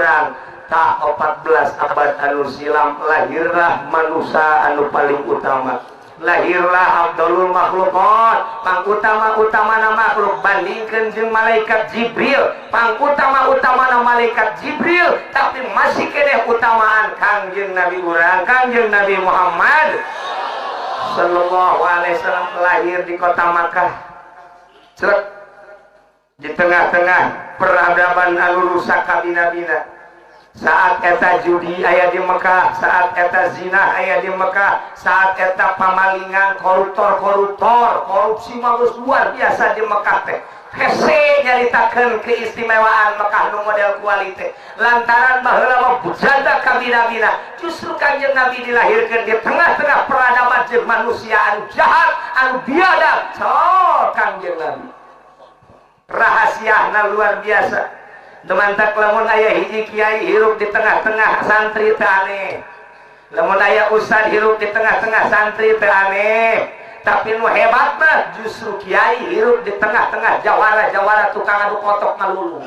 urang tak 14 abad anu silam lahirlah manusia anu paling utama, lahirlah Abdulul Makhlukat, pangutama-utamana makhluk bandingkeun jeung malaikat Jibril, pangutama-utamana malaikat Jibril, tapi masih keneh utamaan Kangjeng Nabi urang Kangjeng Nabi Muhammad sallallahu alaihi wasallam lahir di kota Makkah. Cek di tengah-tengah peradaban anu rusak kabina-bina. Saat eta judi aya di Mekah, saat eta zina aya di Mekah, saat eta pamalingan, koruptor, korupsi magus luar biasa di Mekah teh. Hese nyaritakeun keistimewaan Mekah nu model kualite. Lantaran baheula mah bujanda kabina-bina. Justru Kanjeng Nabi dilahirkeun di tengah-tengah peradaban jeung manusia anu jahat, anu biadab. Kanjeng Nabi. Rahasiana luar biasa. Demantak lamun aya hiji kiai hirup di tengah-tengah santri teh aneh, lamun aya ustad hirup di tengah-tengah santri teh aneh. Tapi nu hebat mah justru kiai hirup di tengah-tengah jawara tukang adu kotok ngalulu.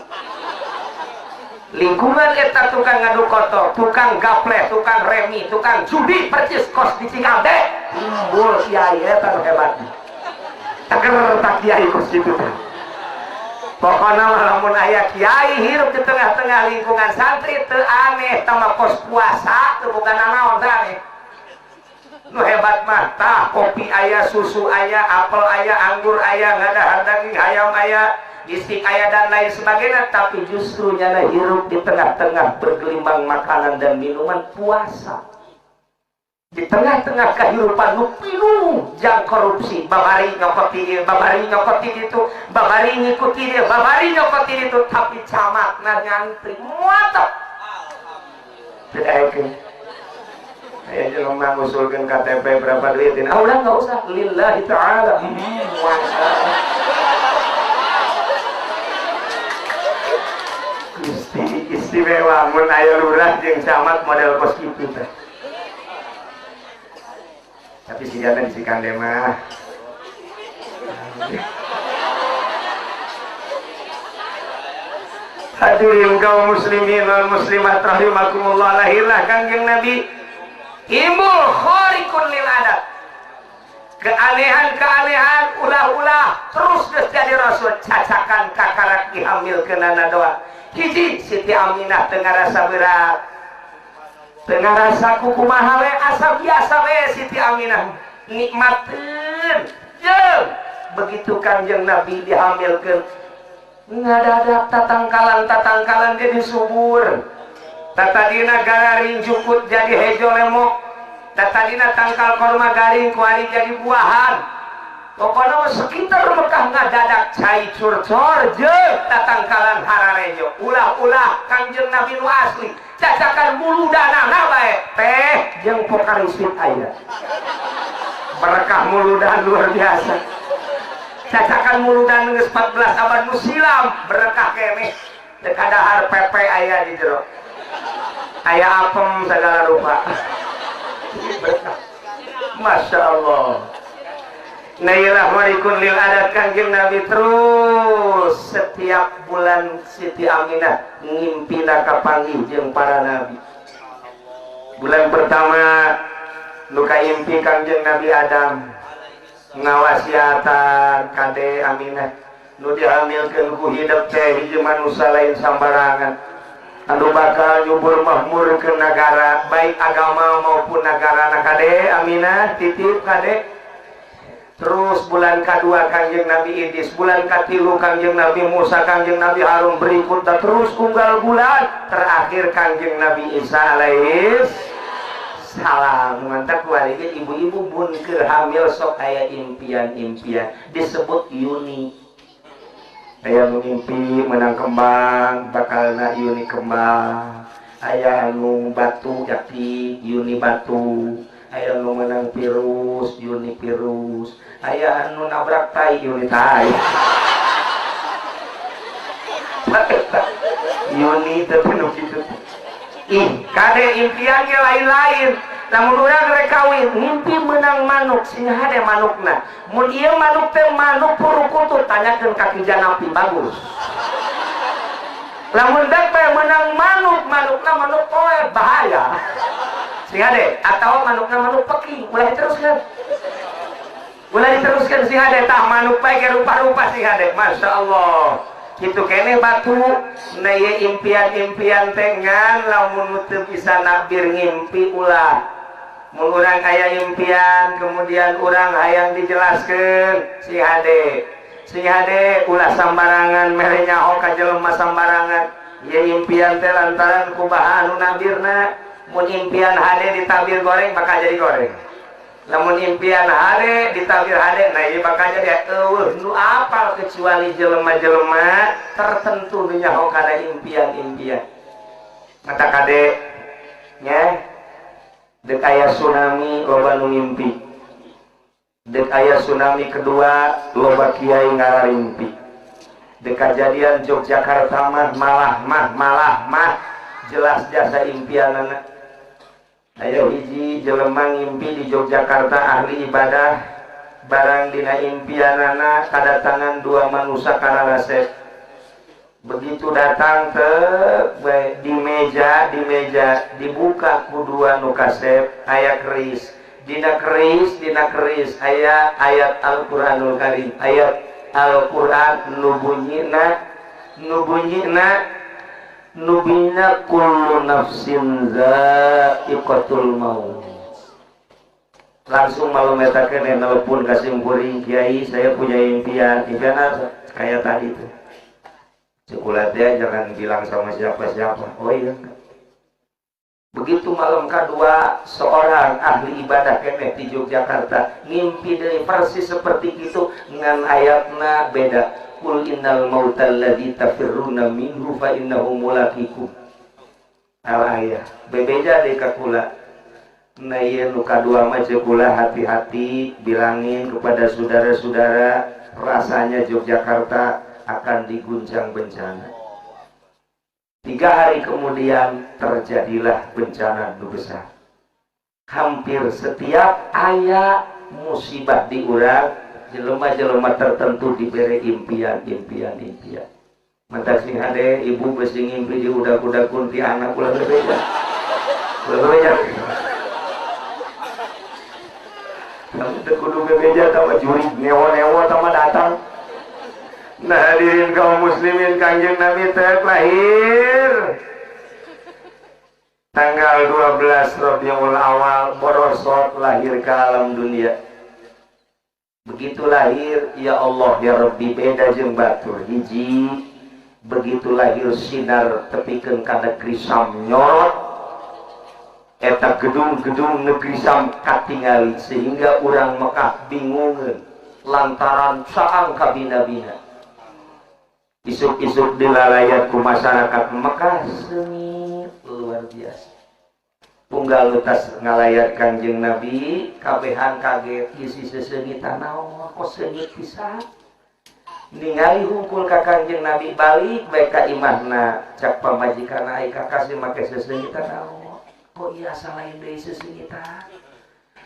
Lingkungan eta tukang adu kotok, tukang gaple, tukang remi, tukang judi percis kos di Cigade, timbul kiai eta nu hebat. Taker tak kiai kos kitu teh. Pokoknya lamun aya kiai hirup di tengah-tengah lingkungan santri teu aneh, tambah kos puasa teu bukan naon teh. Nu hebat mah tah kopi aya, susu aya, apel aya, anggur aya, ngadahar daging ayam aya, bistik aya dan lain sebagainya, tapi justru nyana hirup di tengah-tengah bergelimbang makanan dan minuman puasa. Di tengah-tengah kehidupan nu pinuh jang korupsi, babari nyokoti dieu, babari nyokoti ditu, babari ngikuti dieu, babari nyokoti ditu, tapi camatna nyantri muatep. Tidak aya jelema ngusulkeun KTP berapa duitin? Udah enggak usah, lillahi ta'ala. Istimewa mun aya lurah jeung camat model kos kitu teh. Tapi si jana di Cikande mah hadirin kaum muslimin wal muslimat rahimakumullah, lahirlah Kangjeng Nabi imbul khariqun lil adat, keanehan ulah-ulah terus geus jadi rasul, cacakan kakarak dihamilkeunana doa. Hiji Siti Aminah teu ngarasa berat, tengah rasa kukumaha we, asa biasa we Siti Aminah nikmatin jeung begitu Kanjeng Nabi dihamilkeun ngadadak tatangkalan jadi subur, tatadina gararing jukut jadi hejo lemok, tatadina tangkal korma garing kuari jadi buahan. Pokoknya sekitar Mekah ngadadak cai curcor jeung tatangkalan hararejo, ulah-ulah Kanjeng Nabi nu asli. Cacakan muludana bae teh jeung pokariswit aya. Berkah muludan luar biasa. Cacakan muludan geus 14 abad nu silam berkah keneh. Teu kadahar pepe aya di jero. Aya apem segala rupa. Masya Allah. Nailah warikun lil adat Kanjeng Nabi terus setiap bulan Siti Aminah ngimpina kapanggih jeung para nabi. Bulan pertama nu kaimpi Kanjeng Nabi Adam ngawasiatan kade Aminah nu dihamilkeun ku hidup teh hiji manusia lain sambarangan anu bakal nyubur makmur ke negara baik agama maupun negara kade Aminah titip kade. Terus bulan kedua Kanjeng Nabi Idris, bulan katilu Kanjeng Nabi Musa, Kanjeng Nabi Harun berikutnya terus unggal bulan terakhir Kanjeng Nabi Isa alaihis salam. Mantap kualinya ibu-ibu bun keur hamil sok aya impian-impian disebut Yuni. Aya nu mimpi menang kembang, bakalna Yuni kembang. Aya anu batu jati Yuni batu. Aya anu menang virus Yuni virus. Aya anu nabrak tai Yuni tai. Yuni teh nu kitu. Kade impian ge lain-lain. Lamun urang rek kawin, mimpi menang manuk, sing hade manukna. Mun ieu manuk teh manuk purukutut, tanyakeun ka kijana napi bagus. Lamun dek menang manuk manukna manuk poe bahaya. Sing ade atau manukna manuk peki, ulah diteruskan. Ulah diteruskan sing ade tah manuk bae ge rupa-rupa sing ade. Masyaallah. Kitu keneh batu na ye impian-impian teh ngan lamun teu bisa nabir ngimpi ulah. Mun urang aya impian kemudian urang hayang dijelaskeun si ade. Si ade ulah sambarangan mere nyaho ka jelema sambarangan. Ye impian teh lantaran kumaha anu nabirna. Mun impian hade ditabir goreng bakal jadi goreng. Lamun impian hade ditabir hade nah ieu bakal jadi eueuh nu apal kecuali jelema-jelema tertentu nu nyaho kana impian-impian. Mata kade nya dek aya tsunami loba nu ngimpi. Dek aya tsunami kedua loba kiai ngararimpi. Dek kejadian Yogyakarta malah jelas jasa impianana. Aya hiji jelema ngimpi di Yogyakarta ahli ibadah barang dina impianana kadatangan dua manusia kararesep. Begitu datang ke di meja dibuka ku dua nu kasep aya keris. Dina keris aya ayat Al-Qur'anul Karim, ayat Al-Qur'an nu bunyina kullu nafsin za'iqatul maut. Langsung malam eta keneh nelpon ka simkuring kiai, saya punya impian apa? Kayak tadi itu. Cekulat dia jangan bilang sama siapa-siapa. Oh iya. Begitu malam kedua seorang ahli ibadah keneh di Yogyakarta ngimpi dari persis seperti itu ngan ayatna beda. Qul innal mautal ladzi tafirruna minhu fa innahu mulaqikum. Al-ayah bebeja deui ka kula. Na ieu nu kadua mah kula hati-hati bilangin kepada saudara-saudara rasanya Yogyakarta akan diguncang bencana. 3 hari kemudian terjadilah bencana nu besar. Hampir setiap aya musibah di urang jelema-jelema tertentu diberi impian. Mantap sing hade ibu besi ngimpi di udak-udak kunti anak ulah berbeda. Kamu teu kudu bebeja sama juri newo-newo sama datang. Nah hadirin kaum muslimin, Kanjeng Nabi teh lahir tanggal 12 Rabiul Awal borosot lahir ke alam dunia. Begitu lahir, ya Allah ya Rabbi beda jeung batur hiji. Begitu lahir sinar tepikeun ka negeri Sam nyorot. Eta gedung-gedung negeri Sam katingali sehingga urang Mekah bingungeun lantaran saang kabina-bina. Isuk-isuk dilalayat ku masyarakat Mekah sengit luar biasa. Tunggal letas ngalayat Kanjeng Nabi kabehan kaget isi sesengitan naon kok sengit pisan. Ningali hungkul ka Kanjeng Nabi balik bae ka imahna cak pamajikanna ai kakasih make sesengitan naon kok ieu asa lain deui sesengitan.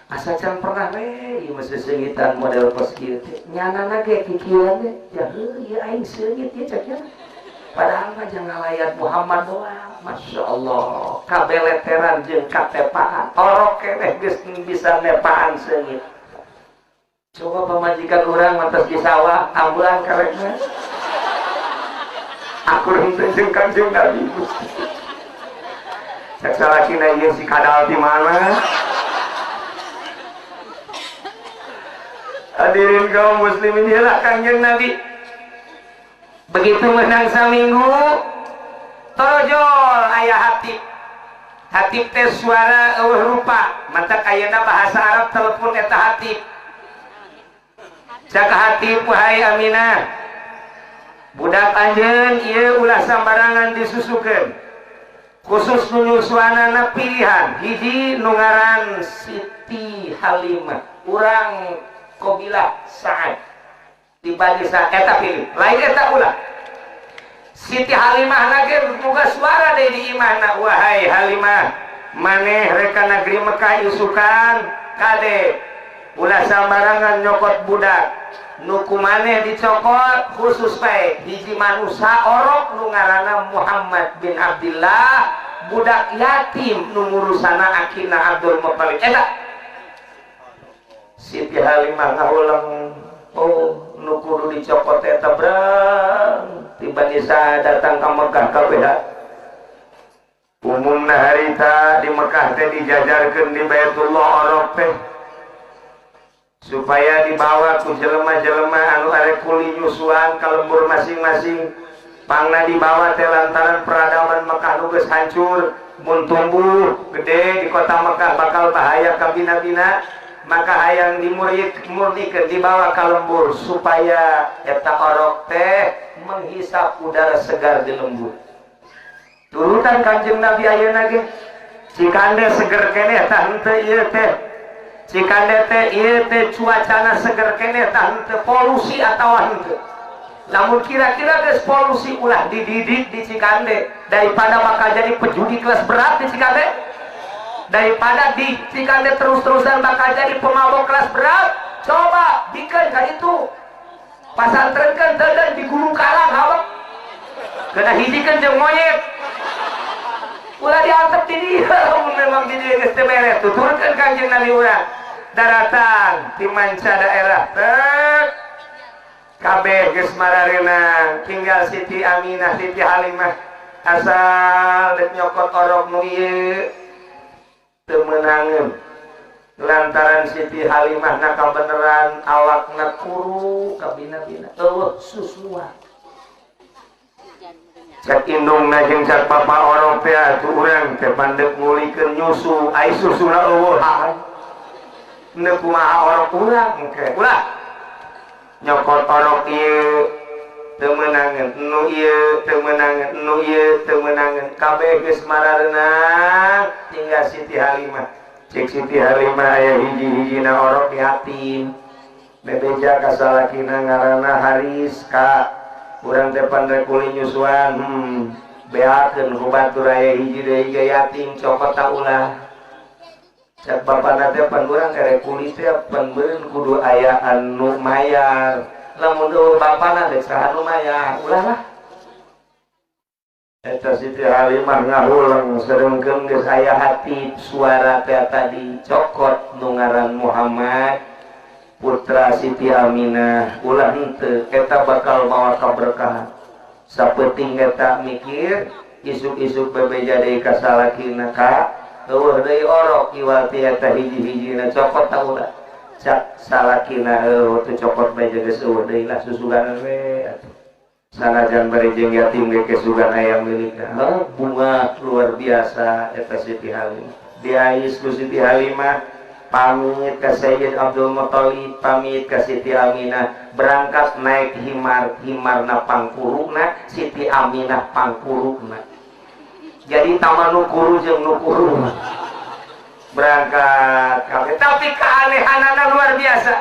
Asa can pernah we ieu sesengitan model kos kieu teh nyanana ge kikieuan teh ya heuh ieu aing seungit ieu cak nya. Padahal mah jangan layat Muhammad doang. Masya Allah kabeleteran jeung katepaan orok keneh geus bisa nepaan seungit. Coba pamajikan urang mantos di sawah ambulan karekna aku henteu jeung Kanjeng Nabi cak salakina ieu si kadal di mana. Hadirin kaum muslimin, iyalah Kanjeng Nabi begitu menang saminggu torojol ayah hatib teh suara rupa mantap ayeuna bahasa Arab telepon eta hatib cak hatib wahai Aminah budak anjeun ieu ulah sambarangan disusukeun khusus nu nyusuanana pilihan hiji nu ngaran Siti Halimah urang kabilah Sa'ad dibagi eta pilih lain eta ulah Siti Halimah lagi muga suara deh di imahna wahai Halimah maneh reka negeri Mekah isukan kade ulah sambarangan nyokot budak nuku maneh dicokot khusus bae hiji manusia orok nu ngaranna Muhammad bin Abdullah budak yatim nu ngurusana akina Abdul Muthalib eta Siti Halimah ngaulang oh nu kudu dicopot eta brang tiba-tiba datang ke Mekah kabeh umumna harita di Mekah teh dijajarkeun di Baitullah Arab teh supaya dibawa ku jelema-jelema anu arek kuli nyusuan ka lembur masing-masing pangna dibawa teh lantaran peradaban Mekah nu geus hancur mun tumbuh gede di kota Mekah bakal bahaya ka bina-bina maka hayang dimurnikeun dibawa ka lembur supaya eta orok teh menghisap udara segar di lembur turutan Kanjeng Nabi ayeuna ge cikande seger keneh tah henteu ieu teh cikande teh ieu teh cuacana seger keneh tah henteu polusi atawa henteu namun kira-kira geus polusi ulah dididik di Cikande daripada bakal jadi pejudi kelas berat di Cikande daripada di Cikande terus-terusan bakal jadi pemabok kelas berat coba bikin kayak itu pasantrenkeun teu di Gunung Karang habek kena hijikeun jeung monyet ulah diantep di dieu memang di dieu geus teu beres tuturkeun Kanjeng Nabi urang daratan ti manca daerah teh kabeh geus mararena tinggal Siti Aminah Siti Halimah asal dek nyokot orok nu ieu teu meunangeun lantaran Siti Halimah na kabeneran awakna kuru ka bina-bina eueuh susua cek indungna jeung cek papa orok teh atuh urang teh pandek ngulikeun nyusu ai susuna eueuh hahan neuk kumaha orok urang engke ulah nyokot orok ieu teu meunangeun nu ieu teu meunangeun nu ieu teu meunangeun kabeh geus mararena tinggal Siti Halimah cek Siti Halimah aya hiji-hijina orok yatim bebeja ka salakina ngaranna Haris ka urang teh pandai kuli nyusuan beakeun ku batur aya hiji deui yatim cokot ta ulah cek bapana teh pan urang erek kulit teh pan beureun kudu aya anu mayar lamun eueuh bapana teh saha nu mayar ulah lah eta Siti Halimah ngahulang sarengkeun geus aya hati suara teh tadi cokot nu ngaran Muhammad putra Siti Aminah ulah henteu eta bakal mawa kaberkahan sapenting eta mikir isuk-isuk bebeja deui ka salakina ka eueuh deui orok iwal ti eta hiji-hijina cokot ta ulah cak salakina eueuh teu cokot beja geus eueuh deui lah susuganan we atuh sanajan bari jeung yatim ge kesugan aya milikna bunga luar biasa eta Siti Halimah diais ku Siti Halimah pamit ka Sayyid Abdul Muthalib pamit ka Siti Aminah berangkat naik himarna pangkurukna Siti Aminah pangkurukna jadi taman nukuru jeung nukuru berangkat kabeh tapi keanehanana luar biasa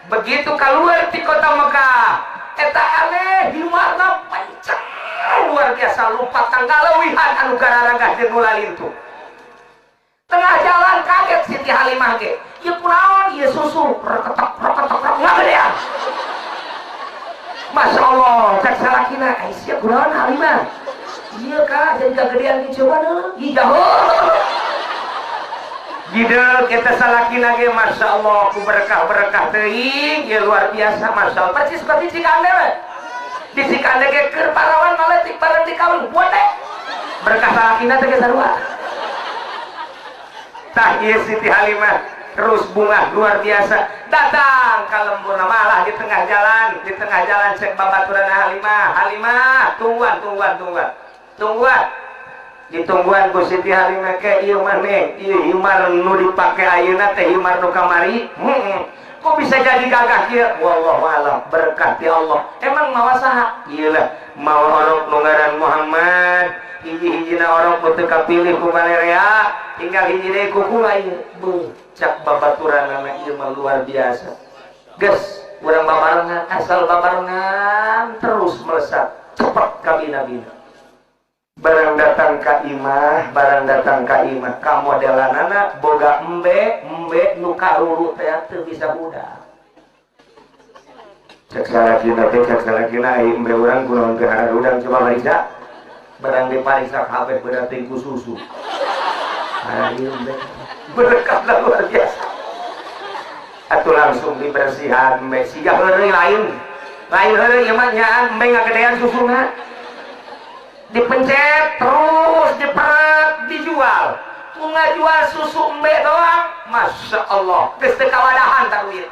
begitu keluar di kota Mekah eta aneh himarna pancang luar biasa lupa tanggaleuwihan anu gararagah jeung nu lalintu tengah jalan kaget Siti Halimah ge ieu kunaon ieu susu reketok ngagedean Masya Allah cek salakina sia kunaon Halimah iya kak jadi kegedean dicoba dulu jauh gidel kita salakina ge Masya Allah ku berkah-berkah teuing ya luar biasa Masya Allah persis seperti Cikande we di Cikande ge keur parawan malah tik bareng dikawin buat teh berkah salakina teh ge sarua tah ieu Siti Halimah terus bunga luar biasa datang ka lembur malah di tengah jalan cek babaturan Halimah tungguan ditungguan ku Siti Halimah ke ieu maneh ieu himar nu dipake ayeuna teh himar nu kamari kok bisa jadi gagah kieu wallahu alam berkah ti Allah emang mawa saha ieu lah mawa orok nu ngaran Muhammad hiji-hijina orok nu teu kapilih ku manehna tinggal hiji deui ku kula ieu cak babaturanna ieu mah luar biasa geus urang babarengan asal babarengan terus melesat cepet ka bina-bina barang datang ka imah ka modelanana boga embe nu karuru teh teu bisa budak cek salakina ai embe urang kunaon teh harudang coba Marisa barang dipariksa kabeh berarti ku susu. Ayo berkah luar biasa. Atuh langsung dibersihan mbek siga heureuy lain heureuy mah nyaan mbek ngagedean susuna. Dipencet terus diperet dijual. Mun ngajual susu mbek doang, masya Allah geus teu kawadahan ta duit.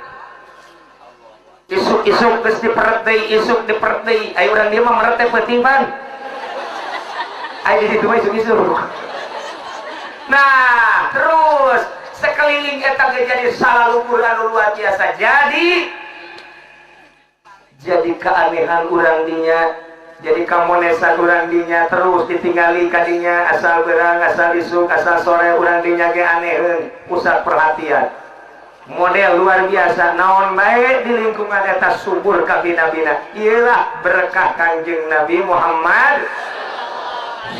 Isuk-isuk geus diperet deui, isuk diperet deui. Aya urang dieu mah meret teh penting pan. Aya di ditu mah isuk-isuk. Nah, terus sekeliling eta jadi salahluhur anu luar biasa. Jadi keanehan urang dinya, jadi kamonesan urang dinya terus ditinggali kadinya asal berang, asal isuk, asal sore urang dinya ge aneheun, pusat perhatian. Model luar biasa, naon bae di lingkungan eta subur kabina-bina. Iyalah berkah Kanjeng Nabi Muhammad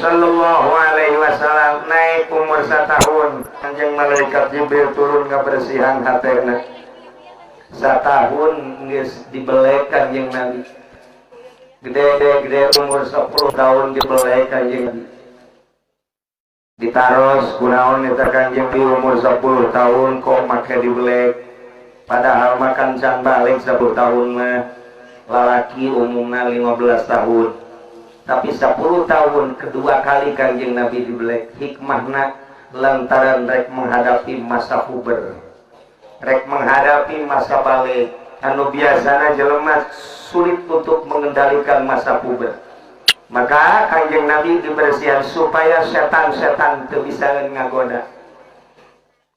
Sallallahu alaihi wasallam. Naik umur 1 tahun Kanjeng malaikat Jibril turun ngabersihan hatena. 1 tahun geus dibelek Kanjeng Nabi. Gede umur 10 tahun dibelek Kanjeng Nabi. Ditaros kunaon eta Kanjeng di umur 10 tahun kok make dibelek. Padahal makan can balik 10 tahun mah lalaki umumna 15 tahun. Tapi 10 tahun kedua kali Kanjeng Nabi dibelek. Hikmahna lantaran rek menghadapi masa puber, rek menghadapi masa balik. Anu biasana jelema sulit untuk mengendalikan masa puber. Maka Kanjeng Nabi dibersihan supaya setan-setan teu bisa ngagoda.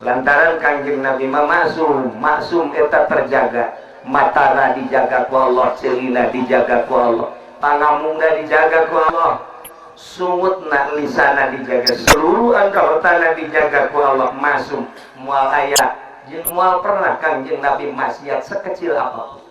Lantaran Kanjeng Nabi mah maksum eta terjaga. Matana dijaga ku Allah, celina dijaga ku Allah. Pangamungna dijaga ku Allah, sungutna lisana dijaga, seluruh anggotana dijaga ku Allah. Masum mual aya jeung mual pernah Kanjeng Nabi maksiat sekecil apapun.